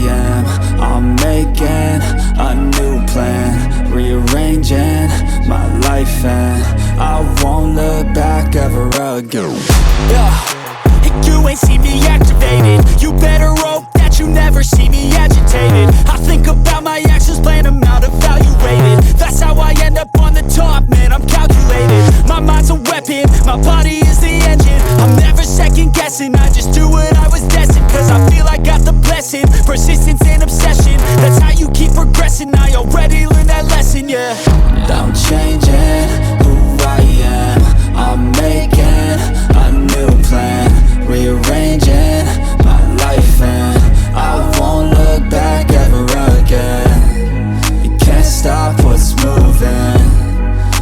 am. I'm making a new plan, rearranging my life, and I won't look back ever again. You ain't see me activated. You better hope that you never see me agitated. I think about my actions, plan them out, evaluated. That's how I end up on the top, man, I'm calculated. My mind's a weapon, my body is the engine. I'm never second guessing, I just do what I was destined. Cause I feel I got the blessing, persistence and obsession. That's how you keep progressing, I already learned that lesson, yeah. I'm changing who I am. I'm making a new plan, rearranging my life, and I won't look back ever again. You can't stop what's moving.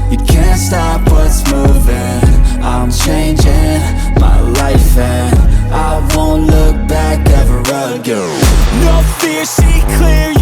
You can't stop what's moving. I'm changing my life, and I won't look back ever again. No fear, see clear.